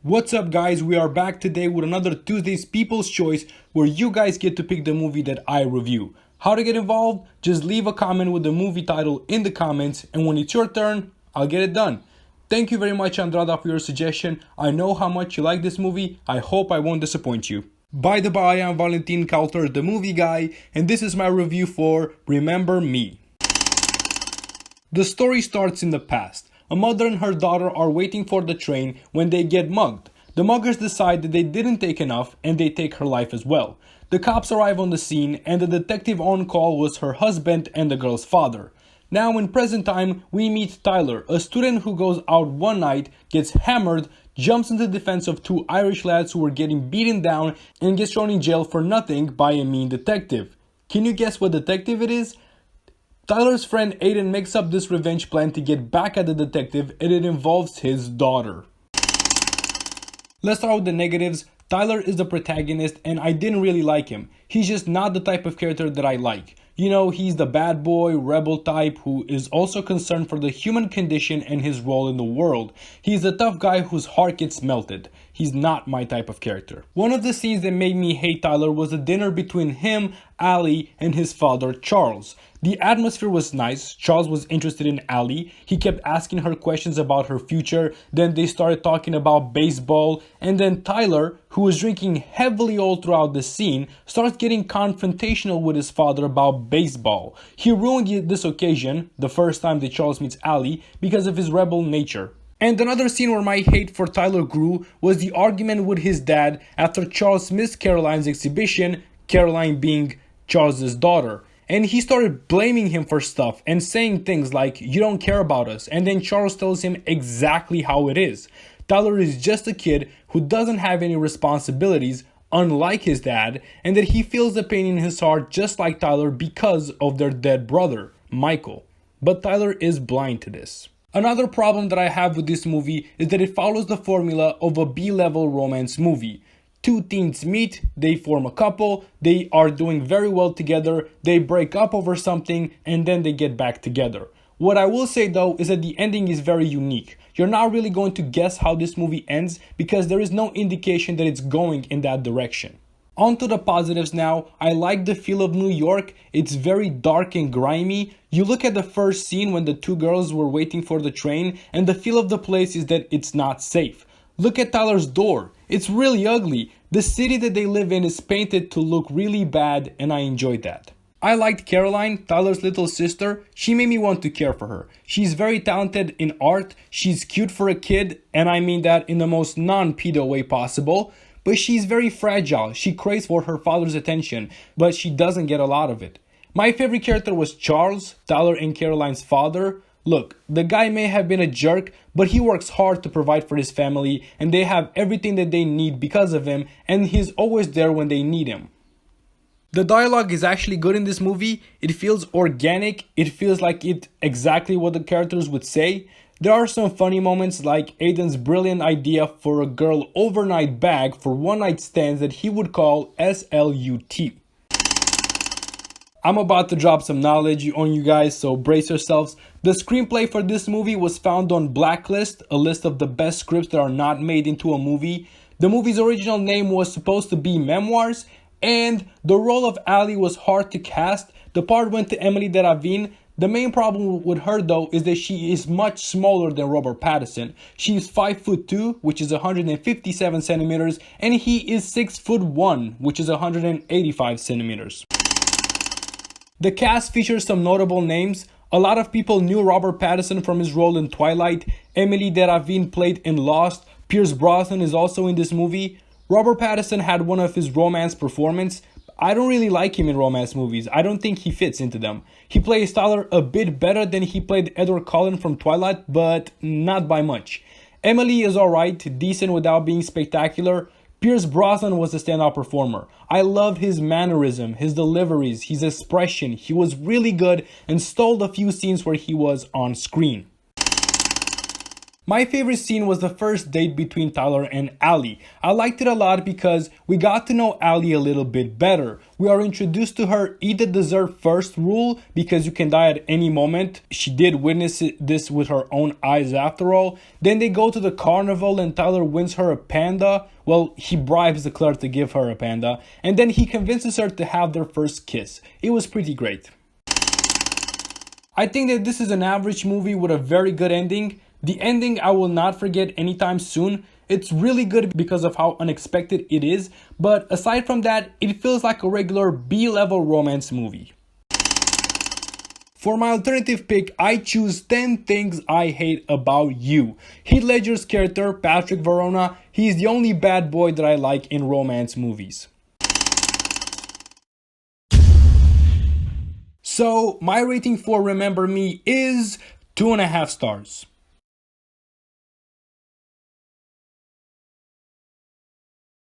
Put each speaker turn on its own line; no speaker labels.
What's up guys, we are back today with another Tuesday's People's Choice where you guys get to pick the movie that I review. How to get involved? Just leave a comment with the movie title in the comments and when it's your turn, I'll get it done. Thank you very much Andrada for your suggestion. I know how much you like this movie. I hope I won't disappoint you. By the by, I'm Valentin Coulter, the movie guy, and this is my review for Remember Me. The story starts in the past. A mother and her daughter are waiting for the train when they get mugged. The muggers decide that they didn't take enough and they take her life as well. The cops arrive on the scene and the detective on call was her husband and the girl's father. Now in present time, we meet Tyler, a student who goes out one night, gets hammered, jumps into the defense of two Irish lads who were getting beaten down and gets thrown in jail for nothing by a mean detective. Can you guess what detective it is? Tyler's friend Aiden makes up this revenge plan to get back at the detective and it involves his daughter. Let's start with the negatives. Tyler is the protagonist and I didn't really like him. He's just not the type of character that I like. You know, he's the bad boy, rebel type who is also concerned for the human condition and his role in the world. He's the tough guy whose heart gets melted. He's not my type of character. One of the scenes that made me hate Tyler was the dinner between him, Ali, and his father, Charles. The atmosphere was nice. Charles was interested in Ali. He kept asking her questions about her future. Then they started talking about baseball. And then Tyler, who was drinking heavily all throughout the scene, starts getting confrontational with his father about baseball. He ruined this occasion, the first time that Charles meets Ali, because of his rebel nature. And another scene where my hate for Tyler grew was the argument with his dad after Charles missed Caroline's exhibition, Caroline being Charles's daughter. And he started blaming him for stuff and saying things like, "You don't care about us." And then Charles tells him exactly how it is. Tyler is just a kid who doesn't have any responsibilities, unlike his dad, and that he feels the pain in his heart just like Tyler because of their dead brother, Michael. But Tyler is blind to this. Another problem that I have with this movie is that it follows the formula of a B-level romance movie. Two teens meet, they form a couple, they are doing very well together, they break up over something, and then they get back together. What I will say though is that the ending is very unique. You're not really going to guess how this movie ends because there is no indication that it's going in that direction. On to the positives now. I like the feel of New York. It's very dark and grimy. You look at the first scene when the two girls were waiting for the train and the feel of the place is that it's not safe. Look at Tyler's door. It's really ugly. The city that they live in is painted to look really bad and I enjoyed that. I liked Caroline, Tyler's little sister. She made me want to care for her. She's very talented in art. She's cute for a kid and I mean that in the most non-pedo way possible. But she's very fragile. She craves for her father's attention, but she doesn't get a lot of it. My favorite character was Charles, Tyler and Caroline's father. Look, the guy may have been a jerk, but he works hard to provide for his family and they have everything that they need because of him and he's always there when they need him. The dialogue is actually good in this movie. It feels organic. It feels like it's exactly what the characters would say. There are some funny moments like Aiden's brilliant idea for a girl overnight bag for one night stands that he would call SLUT. I'm about to drop some knowledge on you guys, so brace yourselves. The screenplay for this movie was found on Blacklist, a list of the best scripts that are not made into a movie. The movie's original name was supposed to be Memoirs, and the role of Ali was hard to cast. The part went to Emily de Ravin. The main problem with her though is that she is much smaller than Robert Pattinson. She is 5'2", which is 157 centimeters, and he is 6'1", which is 185 centimeters. The cast features some notable names. A lot of people knew Robert Pattinson from his role in Twilight. Emily de Ravin played in Lost. Pierce Brosnan is also in this movie. Robert Pattinson had one of his romance performances. I don't really like him in romance movies. I don't think he fits into them. He plays Tyler a bit better than he played Edward Cullen from Twilight, but not by much. Emily is alright, decent without being spectacular. Pierce Brosnan was a standout performer. I love his mannerism, his deliveries, his expression. He was really good and stole the few scenes where he was on screen. My favorite scene was the first date between Tyler and Allie. I liked it a lot because we got to know Allie a little bit better. We are introduced to her eat the dessert first rule because you can die at any moment. She did witness this with her own eyes after all. Then they go to the carnival and Tyler wins her a panda. Well, he bribes the clerk to give her a panda. And then he convinces her to have their first kiss. It was pretty great. I think that this is an average movie with a very good ending. The ending I will not forget anytime soon. It's really good because of how unexpected it is, but aside from that, it feels like a regular B-level romance movie. For my alternative pick, I choose 10 Things I Hate About You. Heath Ledger's character, Patrick Verona, he's the only bad boy that I like in romance movies. So, my rating for Remember Me is 2.5 stars.